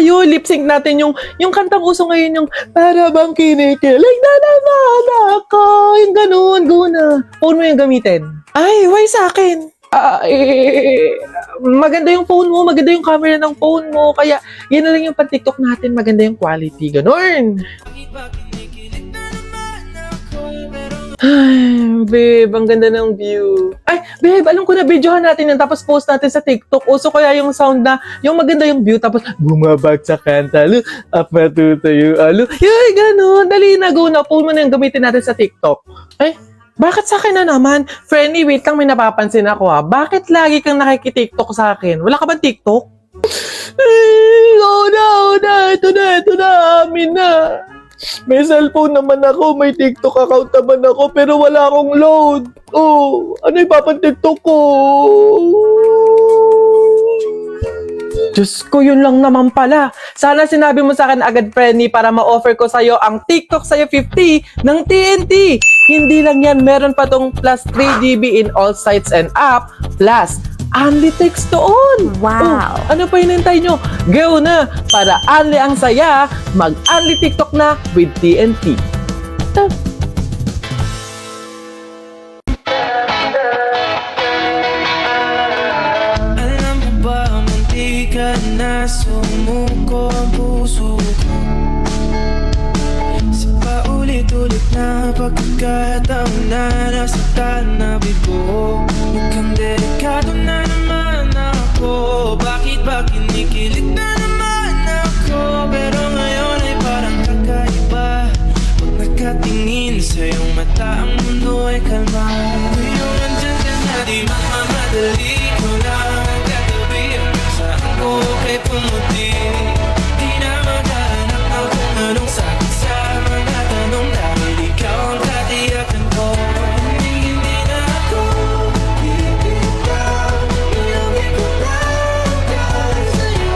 tayo, lip sync natin yung kantang uso ngayon, yung para bang kinikilig na naman ako. Yung ganun, go na. Phone mo yung gamitin. Ay, why sa akin? Maganda yung phone mo, maganda yung camera ng phone mo, kaya yan na lang yung pan-TikTok natin, maganda yung quality, ganun. Ay, babe, ang ganda ng view. Ay, babe, alam ko na, videohan natin yan, tapos post natin sa TikTok. Uso kaya yung sound na, yung maganda yung view, tapos bumabagsak kanta, alo, up matutayo, alo. Yay, ganun, dali na, go na, phone mo na yung gamitin natin sa TikTok. Ay, bakit sa akin na naman? Friendly, wait lang, may napapansin ako ha. Bakit lagi kang nakikitiktok sa akin? Wala ka ba TikTok? Ay, oh na, ito na, amin na. May cellphone naman ako, may TikTok account naman ako, pero wala akong load. Oh, ano ipapan-TikTok ko? Diyos ko, yun lang naman pala. Sana sinabi mo sa akin agad, friendly, para ma-offer ko sa'yo ang TikTok sa'yo 50 ng TNT. Hindi lang yan, meron pa tong plus 3 GB in all sites and app, plus only text to all. Wow. Oh, ano pa hinintay nyo? Go na! Para only ang saya, mag-only TikTok na with TNT. Alam mo ba, munti ka na sumuko ang puso ko sa paulit-ulit na pagkakataon na nasaktan na bigo. Mukhang delikado na naman ako. Bakit ba kinikilig na naman ako? Pero ngayon ay parang kakaiba. Pag nakatingin sa iyong mata, ang mundo ay kalma. Ngayon andyan ka na, di magmamadali ko lang ang katabi. Saan ko kay pumuti? Di na maghahanap ng kung anong sagot sa mga tanong, dahil ikaw ang katiyakan ko. Hindi na ako bibitaw, ilang ikaw lang dahil sa'yo.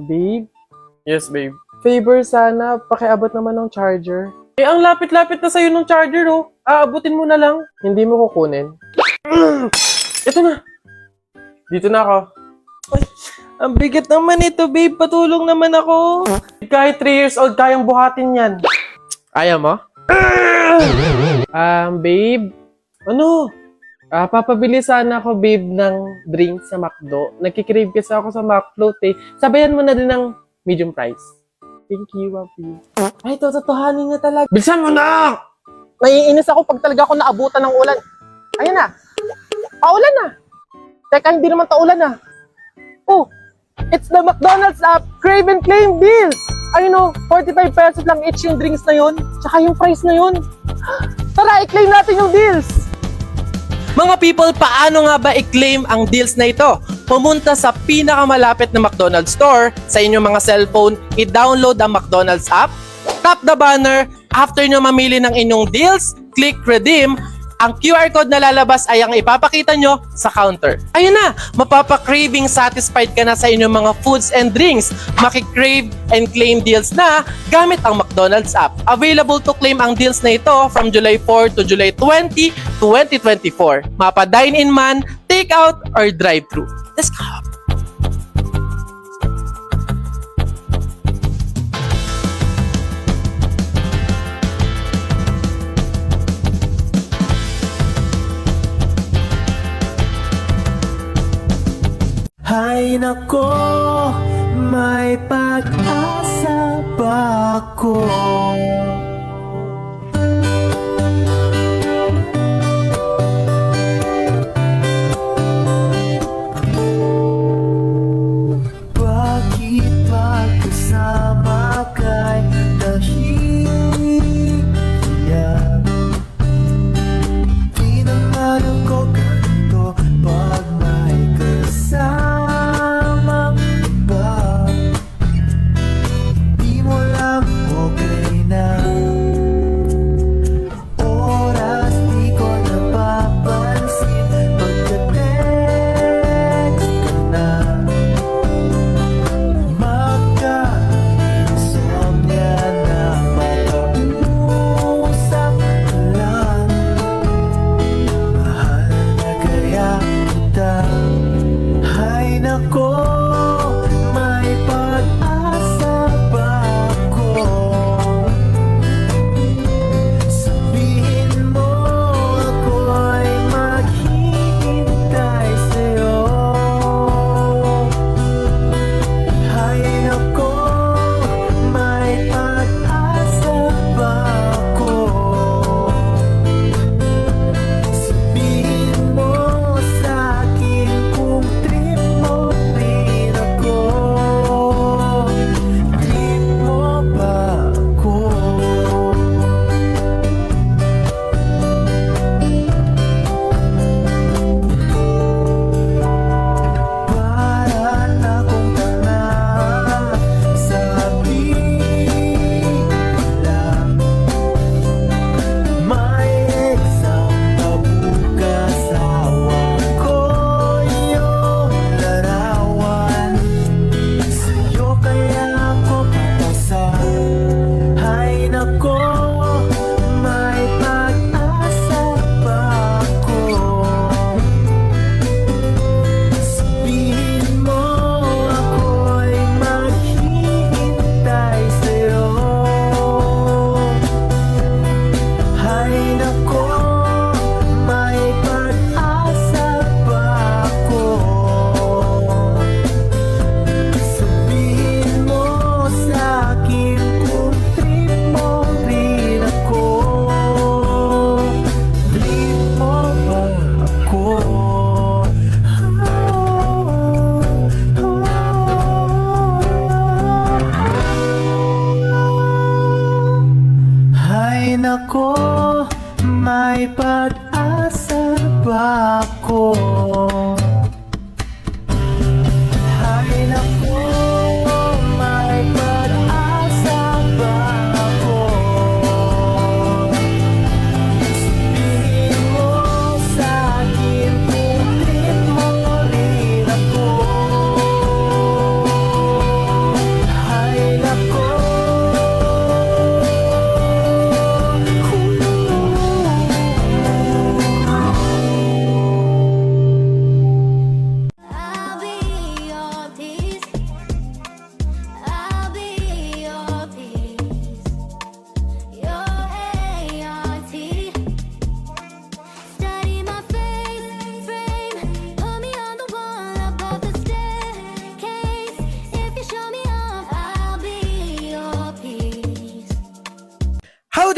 Babe? Yes, babe. Favor sana, pakiabot naman ng charger. Eh, ang lapit-lapit na sa'yo ng charger, oh. Aabutin mo na lang. Hindi mo kukunin. Ito na. Dito na ako. Ang bigat naman ito, babe. Patulong naman ako. Kahit 3 years old, kayang buhatin yan. Ayaw mo? Babe. Ano? Papabili sana ako, babe, ng drink sa McDo. Nagkikrave kasi ako sa McFloat eh. Sabayan mo na din ng medium price. Thank you, Wapi. Ay, totohanin na talaga. Bilisan mo na! Naiinis ako pag talaga ako naabutan ng ulan. Ayan na. Paulan na. Teka, hindi naman taulan na. Oh, it's the McDonald's app Crave and Claim deals. Ay no, 45 pesos lang each yung drinks na yun. Tsaka yung price na yun. Tara, i-claim natin yung deals. Mga people, paano nga ba i-claim ang deals na ito? Pumunta sa pinakamalapit na McDonald's store sa inyong mga cellphone, i-download ang McDonald's app, tap the banner, after nyo mamili ng inyong deals, click redeem, ang QR code na lalabas ay ang ipapakita nyo sa counter. Ayun na, mapapakraving satisfied ka na sa inyong mga foods and drinks. Makikrave and claim deals na gamit ang McDonald's app. Available to claim ang deals na ito from July 4 to July 20, 2024. Mapa dine-in man, take-out, or drive-thru. Let's go! Hay nako, may pag-asa ba ako? Bakit pagkasama kay nahihiyan? Di naman ako ganito pag may kasamang iba. Di mo lang okay na. Oras di ko napapansin pagka-text ka na. Magka-insomnia na makausap ka lang. Mahal na kaya kita. Hay nako, may pag-asa ba ako? Sabihin mo ako'y maghihintay sa'yo. Hay nako, may pag-asa ba ako? Sabihin mo sa'kin kung trip mo rin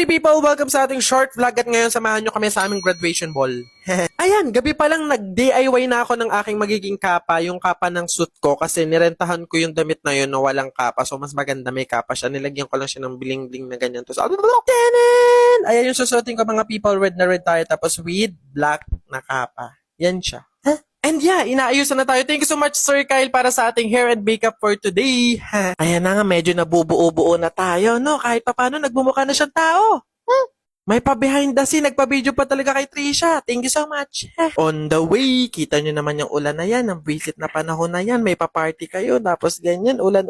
Hey people, welcome sa ating short vlog at ngayon samahan nyo kami sa aming graduation ball. Ayan, gabi pa lang nag-DIY na ako ng aking magiging kapa, yung kapa ng suit ko kasi nirentahan ko yung damit na yun na walang kapa. So mas maganda may kapa siya. Nilagyan ko lang siya ng bling-bling na ganyan. Tapos, ayan yung susuotin ko mga people, red na red tayo tapos with black na kapa. Yan siya. And yeah, inaayusan na tayo. Thank you so much, Sir Kyle, para sa ating hair and makeup for today. Ayan na nga, medyo nabubuo-buo na tayo, no? Kahit pa paano, nagbumukha na siyang tao. May pa-behind the scene, nagpa-video pa talaga kay Trisha. Thank you so much. On the way, kita nyo naman yung ulan na yan, ang visit na panahon na yan. May pa-party kayo, tapos ganyan, ulan